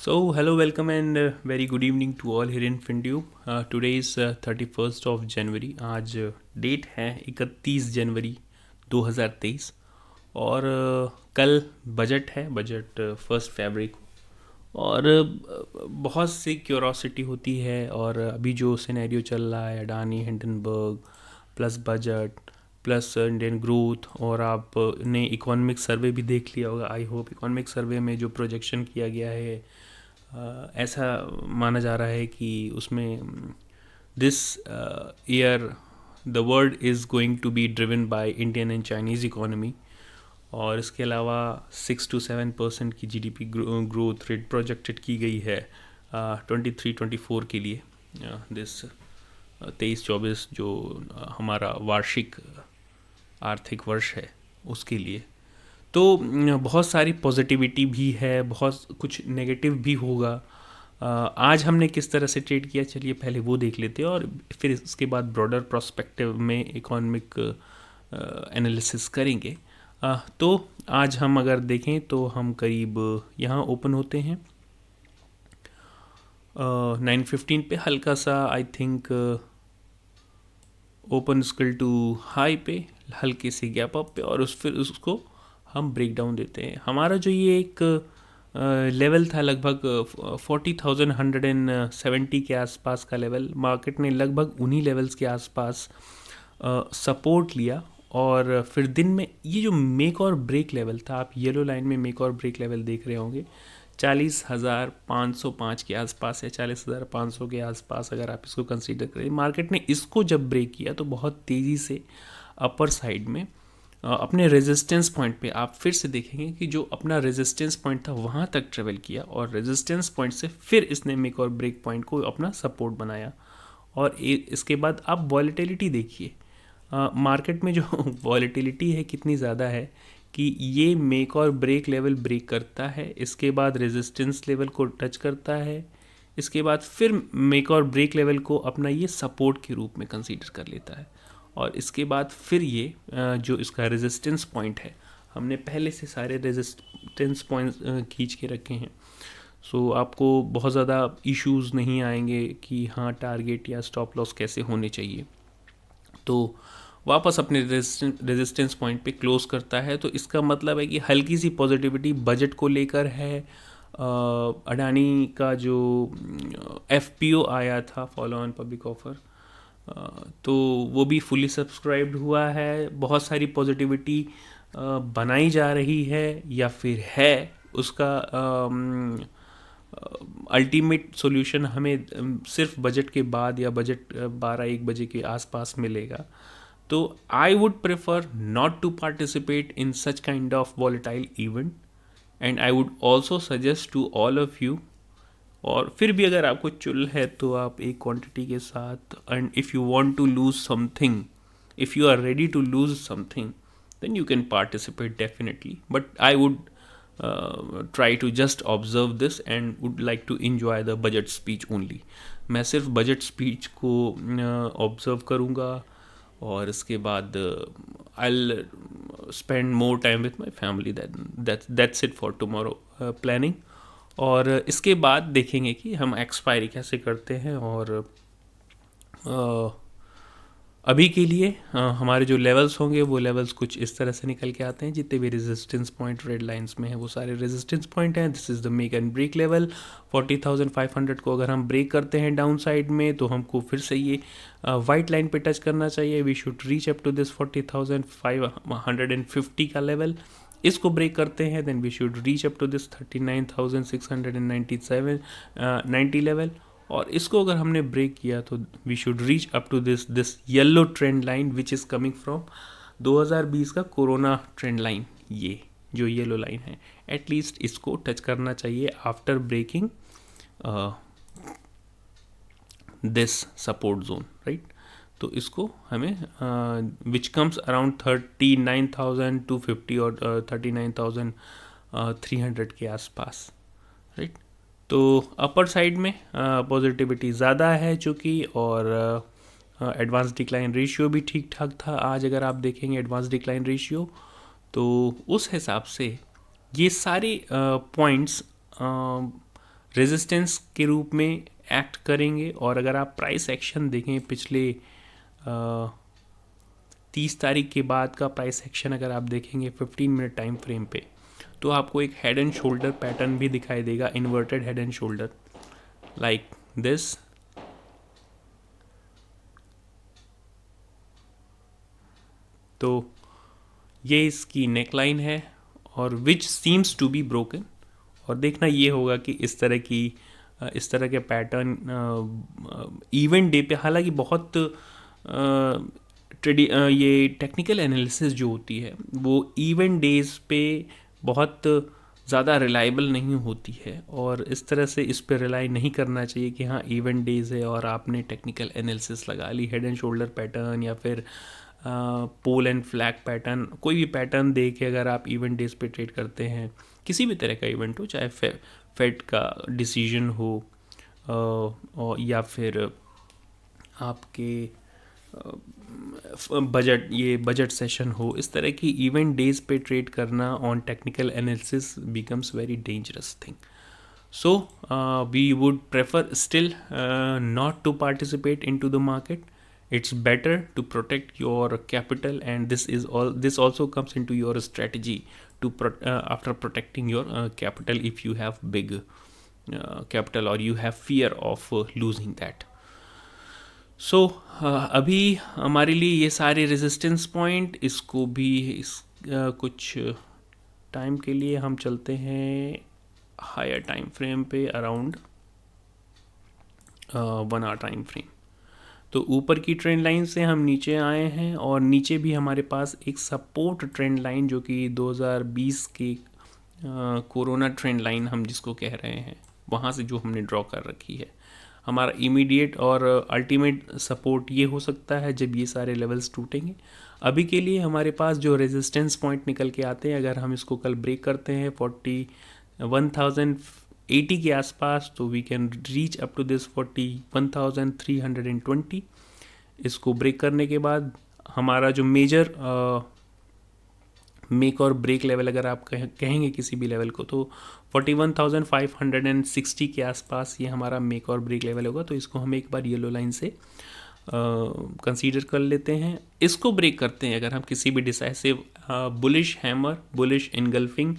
Hello, welcome, and very good evening to all here in FinTube. Today is 31st of January. आज date है 31 जनवरी 2023 और कल budget है, budget 1 फरवरी को। और बहुत सी क्यूरोसिटी होती है, और अभी जो सिनेरियो चल रहा है, Adani Hindenburg plus budget plus Indian growth, और आपने इकोनॉमिक सर्वे भी देख लिया होगा। आई होप इकोनॉमिक सर्वे में जो प्रोजेक्शन किया गया है, ऐसा माना जा रहा है कि उसमें this year the world is going to be driven by Indian and Chinese economy. और इसके अलावा 6 to 7% की जीडीपी ग्रोथ रेट प्रोजेक्टेड की गई है 23-24 के लिए। दिस 23-24 जो हमारा वार्षिक आर्थिक वर्ष है उसके लिए। तो बहुत सारी पॉजिटिविटी भी है, बहुत कुछ नेगेटिव भी होगा। आज हमने किस तरह से ट्रेड किया, चलिए पहले वो देख लेते हैं, और फिर इसके बाद ब्रॉडर प्रोस्पेक्टिव में इकोनॉमिक एनालिसिस करेंगे। तो आज हम अगर देखें तो हम करीब यहाँ ओपन होते हैं 9:15 पे, हल्का सा I think open skill to high पे, हल्के से गैप अप पे, और फिर उसको हम ब्रेक डाउन देते हैं। हमारा जो ये एक लेवल था लगभग 40,170 के आसपास का लेवल, मार्केट ने लगभग उन्हीं लेवल्स के आसपास सपोर्ट लिया। और फिर दिन में ये जो मेक और ब्रेक लेवल था, आप येलो लाइन में मेक और ब्रेक लेवल देख रहे होंगे, 40,505 के आसपास है, 40,500 के आसपास अगर आप इसको कंसीडर करें। मार्केट ने इसको जब ब्रेक किया तो बहुत तेज़ी से अपर साइड में अपने रेजिस्टेंस पॉइंट पे आप फिर से देखेंगे कि जो अपना रेजिस्टेंस पॉइंट था वहाँ तक ट्रेवल किया, और रेजिस्टेंस पॉइंट से फिर इसने मेक और ब्रेक पॉइंट को अपना सपोर्ट बनाया। और इसके बाद आप वॉलेटिलिटी देखिए, मार्केट में जो वॉलेटिलिटी है कितनी ज़्यादा है कि ये make or break level break करता है, इसके बाद रेजिस्टेंस लेवल को टच करता है, इसके बाद फिर मेक और ब्रेक लेवल को अपना ये सपोर्ट के रूप में कंसीडर कर लेता है, और इसके बाद फिर ये जो इसका रेजिस्टेंस पॉइंट है, हमने पहले से सारे रेजिस्टेंस पॉइंट्स खींच के रखे हैं। सो आपको बहुत ज़्यादा इश्यूज़ नहीं आएंगे कि हाँ टारगेट या स्टॉप लॉस कैसे होने चाहिए। तो वापस अपने रेजिस्टेंस पॉइंट पे क्लोज करता है, तो इसका मतलब है कि हल्की सी पॉजिटिविटी बजट को लेकर है। अडानी का जो एफपीओ आया था, फॉलो ऑन पब्लिक ऑफर, तो वो भी फुली सब्सक्राइब्ड हुआ है। बहुत सारी पॉजिटिविटी बनाई जा रही है या फिर है, उसका अल्टीमेट सॉल्यूशन हमें सिर्फ बजट के बाद या बजट 12-1 बजे के आसपास मिलेगा। तो I would prefer not to participate in such kind of volatile event, and I would also suggest to all of you. और फिर भी अगर आपको चुल है तो आप एक क्वांटिटी के साथ, and if you want to lose something, if you are ready to lose something, then you can participate definitely, but I would try to just observe this and would like to enjoy the budget speech only. मैं सिर्फ budget speech को observe करूँगा, और इसके बाद I'll spend more time with my family, that's it for tomorrow planning. और इसके बाद देखेंगे कि हम एक्सपायरी कैसे करते हैं। और अभी के लिए हमारे जो लेवल्स होंगे वो लेवल्स कुछ इस तरह से निकल के आते हैं। जितने भी रेजिस्टेंस पॉइंट रेड लाइंस में हैं वो सारे रेजिस्टेंस पॉइंट हैं। This is the make and break level. 40,500 को अगर हम ब्रेक करते हैं डाउन साइड में, तो हमको फिर से ये वाइट लाइन पे टच करना चाहिए। We should reach up to this 40,550 का लेवल। इसको ब्रेक करते हैं, then we should reach up to this 39,697 level. और इसको अगर हमने ब्रेक किया तो we should reach up to this yellow trend line which is coming from 2020 का कोरोना ट्रेंड लाइन। ये जो येलो लाइन है, एटलीस्ट इसको टच करना चाहिए after breaking this support zone, right. तो इसको हमें विच कम्स अराउंड 39,250 और 39,300 के आसपास, राइट। तो अपर साइड में पॉजिटिविटी ज़्यादा है चूँकि, और एडवांस डिक्लाइन रेशियो भी ठीक ठाक था। आज अगर आप देखेंगे एडवांस डिक्लाइन रेशियो, तो उस हिसाब से ये सारे पॉइंट्स रेजिस्टेंस के रूप में एक्ट करेंगे। और अगर आप प्राइस एक्शन देखें पिछले 30 तारीख के बाद का प्राइस एक्शन अगर आप देखेंगे 15 मिनट टाइम फ्रेम पे, तो आपको एक हेड एंड शोल्डर पैटर्न भी दिखाई देगा, inverted head and shoulder like this. तो ये इसकी नेकलाइन है और which seems to be broken. और देखना ये होगा कि इस तरह के पैटर्न इवेंट डे पे, हालांकि बहुत ये टेक्निकल एनालिसिस जो होती है वो इवेंट डेज पे बहुत ज़्यादा रिलायबल नहीं होती है, और इस तरह से इस पर रिलाई नहीं करना चाहिए कि हाँ इवेंट डेज है और आपने टेक्निकल एनालिसिस लगा ली। हेड एंड शोल्डर पैटर्न या फिर पोल एंड फ्लैग पैटर्न, कोई भी पैटर्न दे के अगर आप इवेंट डेज पे ट्रेड करते हैं, किसी भी तरह का इवेंट हो, चाहे फेड का डिसीजन हो और या फिर आपके बजट सेशन हो, इस तरह की इवेंट डेज पे ट्रेड करना on technical analysis becomes very dangerous thing. So we would prefer still not to participate into the market. It's better to protect your capital, and this also comes into your strategy to after protecting your capital if you have big capital or you have fear of losing that. So अभी हमारे लिए ये सारे resistance point, इसको भी कुछ time के लिए हम चलते हैं हायर टाइम फ्रेम पे, अराउंड 1 आवर टाइम फ्रेम. तो ऊपर की ट्रेंड लाइन से हम नीचे आए हैं और नीचे भी हमारे पास एक सपोर्ट ट्रेंड लाइन जो कि 2020 की कोरोना ट्रेंड लाइन हम जिसको कह रहे हैं, वहाँ से जो हमने ड्रॉ कर रखी है. हमारा इमीडिएट और अल्टीमेट सपोर्ट ये हो सकता है जब ये सारे लेवल्स टूटेंगे. अभी के लिए हमारे पास जो रेजिस्टेंस पॉइंट निकल के आते हैं, अगर हम इसको कल ब्रेक करते हैं 1080 के आसपास, तो we can reach up to this 41,320. इसको ब्रेक करने के बाद हमारा जो major make or break level अगर आप कहेंगे किसी भी लेवल को, तो 41,560 के आसपास ये हमारा मेक और ब्रेक लेवल होगा. तो इसको हम एक बार येलो लाइन से कंसीडर कर लेते हैं. इसको ब्रेक करते हैं अगर हम किसी भी decisive bullish hammer, bullish engulfing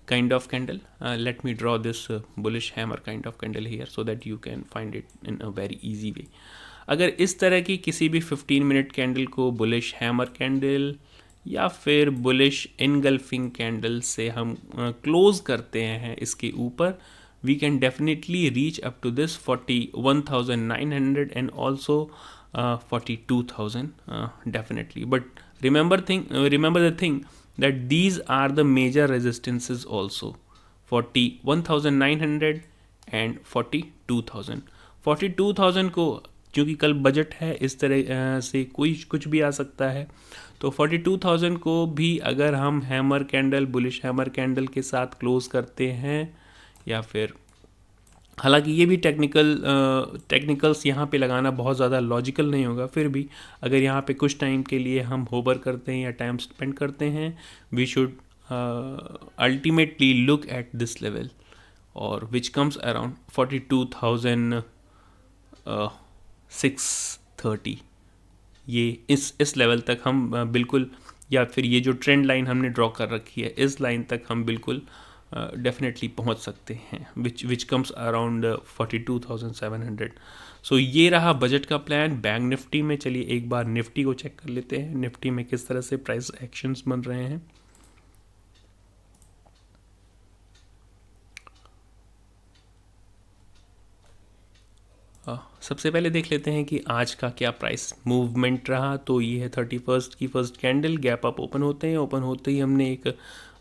kind of candle. Let me draw this bullish hammer kind of candle here so that you can find it in a very easy way. अगर इस तरह की किसी भी 15 मिनट कैंडल को bullish hammer candle या फिर bullish engulfing candle से हम क्लोज करते हैं इसके ऊपर, we can definitely reach up to this 41,900 and also 42,000 definitely. But remember the thing that these are the major resistances also, 41,900 and 42,000. 42,000 को क्योंकि कल बजट है, इस तरह से कुछ भी आ सकता है, तो 42,000 को भी अगर हम hammer candle, bullish hammer candle के साथ क्लोज करते हैं, या फिर हालांकि ये भी टेक्निकल्स यहाँ पे लगाना बहुत ज़्यादा लॉजिकल नहीं होगा, फिर भी अगर यहाँ पे कुछ टाइम के लिए हम होवर करते हैं या टाइम स्पेंड करते हैं, we should ultimately look at this level और विच कम्स अराउंड 42,630. ये इस लेवल तक हम बिल्कुल, या फिर ये जो ट्रेंड लाइन हमने ड्रॉ कर रखी है, इस लाइन तक हम बिल्कुल डेफिनेटली पहुंच सकते हैं, विच कम्स अराउंड 42,700. सो ये रहा बजट का प्लान. बैंक निफ्टी में चलिए एक बार निफ्टी को चेक कर लेते हैं, निफ्टी में किस तरह से प्राइस एक्शंस बन रहे हैं. सबसे पहले देख लेते हैं कि आज का क्या प्राइस मूवमेंट रहा. तो ये है 31st की first candle. Gap up open होते ही हमने एक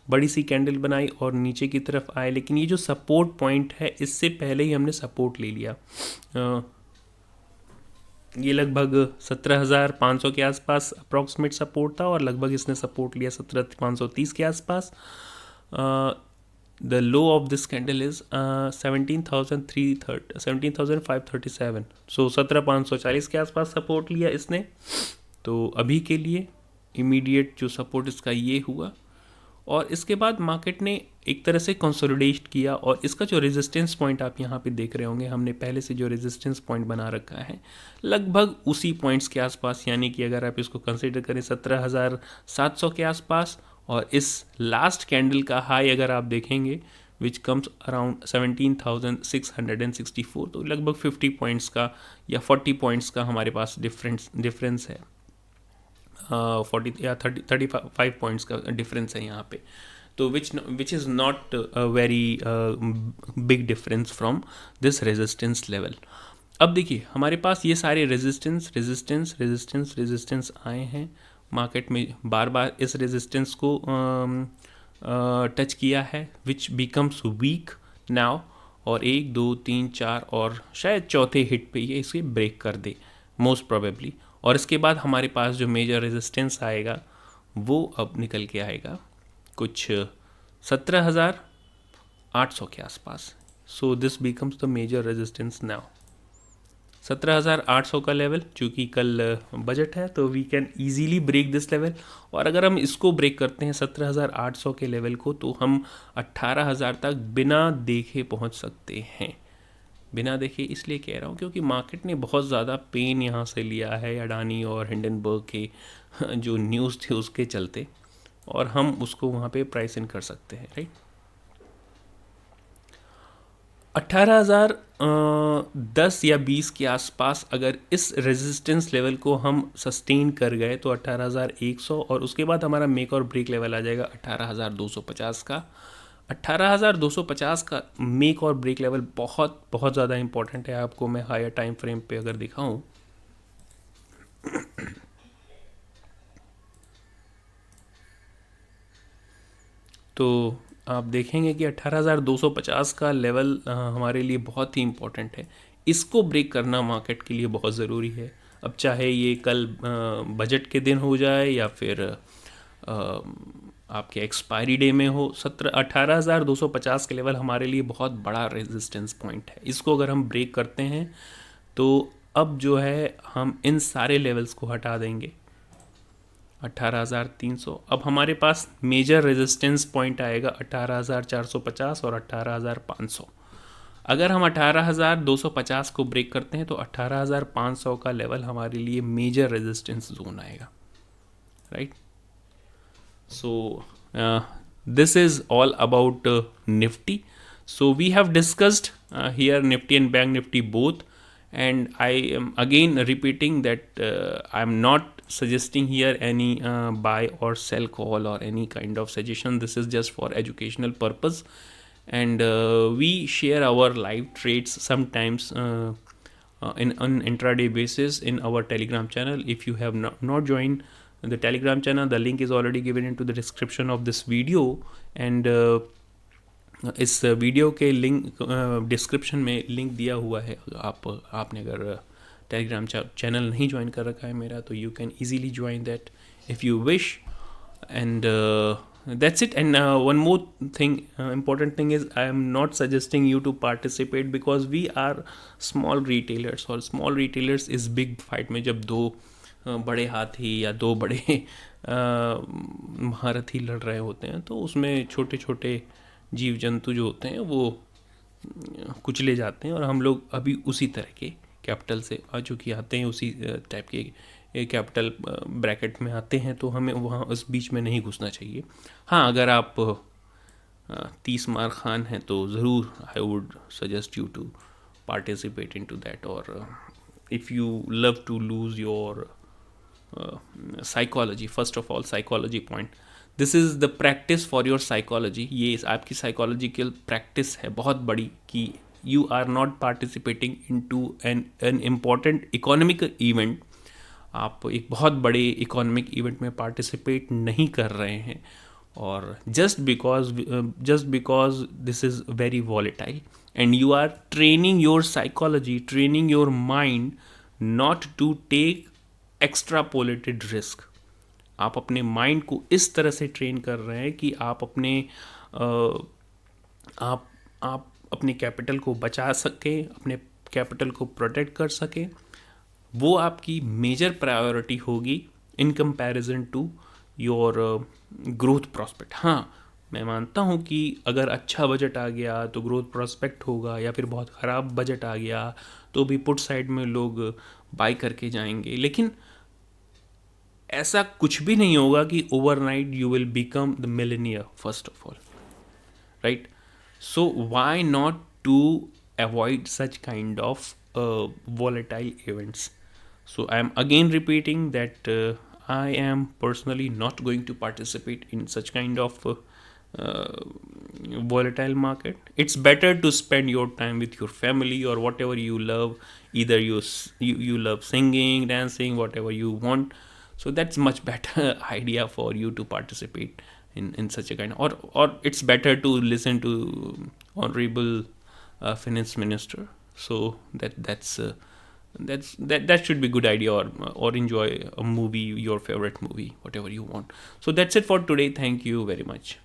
बड़ी सी कैंडल बनाई और नीचे की तरफ आए, लेकिन ये जो सपोर्ट पॉइंट है इससे पहले ही हमने सपोर्ट ले लिया. ये लगभग 17,500 के आसपास अप्रॉक्सीमेट सपोर्ट था और लगभग इसने सपोर्ट लिया 17,530 के आसपास. The low of this candle is 17,537. सो 17,540 के आसपास सपोर्ट लिया इसने. तो अभी के लिए इमीडिएट जो सपोर्ट इसका ये हुआ, और इसके बाद मार्केट ने एक तरह से कंसोलिडेट किया, और इसका जो रेजिस्टेंस पॉइंट आप यहाँ पे देख रहे होंगे, हमने पहले से जो रेजिस्टेंस पॉइंट बना रखा है लगभग उसी पॉइंट्स के आसपास, यानी कि अगर आप इसको कंसिडर करें 17,700 के आसपास, और इस लास्ट कैंडल का हाई अगर आप देखेंगे विच कम्स अराउंड 17,664, तो लगभग 50 पॉइंट्स का या 40 पॉइंट्स का हमारे पास डिफरेंस है, 40 या 35 पॉइंट्स का डिफरेंस है यहाँ पे। तो which is not very big difference from this resistance level. अब देखिए हमारे पास ये सारे रेजिस्टेंस आए हैं मार्केट में, बार बार इस रेजिस्टेंस को टच किया है, विच बिकम्स वीक नाउ, और 1 2 3 4 और शायद चौथे हिट पे ये इसे ब्रेक कर दे मोस्ट प्रोबेबली, और इसके बाद हमारे पास जो मेजर रेजिस्टेंस आएगा वो अब निकल के आएगा कुछ 17,800 के आसपास। So this becomes the major resistance now, 17,800 का लेवल। चूँकि कल बजट है तो we can easily break this level, और अगर हम इसको ब्रेक करते हैं 17,800 के लेवल को, तो हम 18,000 तक बिना देखे पहुंच सकते हैं। बिना देखे इसलिए कह रहा हूँ क्योंकि मार्केट ने बहुत ज़्यादा पेन यहाँ से लिया है अडानी और हिंडनबर्ग के जो न्यूज़ थे उसके चलते, और हम उसको वहाँ पे प्राइस इन कर सकते हैं, राइट। 18,010 या 20 के आसपास अगर इस रेजिस्टेंस लेवल को हम सस्टेन कर गए तो 18,100, और उसके बाद हमारा मेक और ब्रेक लेवल आ जाएगा 18,250 का। 18,250 का मेक और ब्रेक लेवल बहुत बहुत ज़्यादा इंपॉर्टेंट है। आपको मैं हायर टाइम फ्रेम पे अगर दिखाऊं तो आप देखेंगे कि 18,250 का लेवल हमारे लिए बहुत ही इम्पोर्टेंट है। इसको ब्रेक करना मार्केट के लिए बहुत ज़रूरी है। अब चाहे ये कल बजट के दिन हो जाए या फिर आपके एक्सपायरी डे में हो, 18,250 के लेवल हमारे लिए बहुत बड़ा रेजिस्टेंस पॉइंट है। इसको अगर हम ब्रेक करते हैं तो अब जो है हम इन सारे लेवल्स को हटा देंगे 18,300। अब हमारे पास मेजर रेजिस्टेंस पॉइंट आएगा 18,450 और 18,500। अगर हम 18,250 को ब्रेक करते हैं तो 18,500 का लेवल हमारे लिए मेजर रेजिस्टेंस जोन आएगा, right. So this is all about Nifty. So we have discussed here Nifty and Bank Nifty both, and I am again repeating that I am not suggesting here any buy or sell call or any kind of suggestion. This is just for educational purpose, and we share our live trades sometimes in on intraday basis in our Telegram channel. If you have not joined the Telegram channel, the link is already given into the description of this video, and इस video के link description में link दिया हुआ है। आपने अगर Telegram channel नहीं join कर रखा है मेरा, तो you can easily join that if you wish, and that's it. And one more thing, important thing is I am not suggesting you to participate because we are small retailers, और small retailers is big fight में जब दो बड़े हाथी या दो बड़े महारथी लड़ रहे होते हैं, तो उसमें छोटे छोटे जीव जंतु जो होते हैं वो कुचले जाते हैं, और हम लोग अभी उसी तरह के कैपिटल से आ चुके आते हैं, उसी टाइप के कैपिटल ब्रैकेट में आते हैं, तो हमें वहाँ उस बीच में नहीं घुसना चाहिए। हाँ, अगर आप 30 मार खान हैं तो ज़रूर I would suggest you to participate in to that, और if you love to lose your psychology, first of all psychology point, this is the practice for your psychology. ये आपकी साइकोलॉजिकल प्रैक्टिस है बहुत बड़ी कि you are not participating in to an important economic event. आप एक बहुत बड़े इकोनॉमिक इवेंट में पार्टिसिपेट नहीं कर रहे हैं, और just because this is very volatile, and you are training your psychology, training your mind not to take extrapolated risk. आप अपने माइंड को इस तरह से ट्रेन कर रहे हैं कि आप अपने कैपिटल को बचा सकें, अपने कैपिटल को प्रोटेक्ट कर सकें। वो आपकी मेजर प्रायोरिटी होगी in comparison to your growth prospect. हाँ, मैं मानता हूँ कि अगर अच्छा बजट आ गया तो ग्रोथ प्रोस्पेक्ट होगा, या फिर बहुत ख़राब बजट आ गया तो भी पुट साइड में लोग बाई करके जाएंगे। लेकिन ऐसा कुछ भी नहीं होगा कि overnight you will become the Millionaire first of all, right? So why not to avoid such kind of volatile events? So I am again repeating that I am personally not going to participate in such kind of uh, volatile market. It's better to spend your time with your family or whatever you love. Either you love singing, dancing, whatever you want. So that's much better idea for you to participate in such a kind, or it's better to listen to honorable finance minister. So that should be good idea, or enjoy a movie, your favorite movie, whatever you want. So that's it for today. Thank you very much.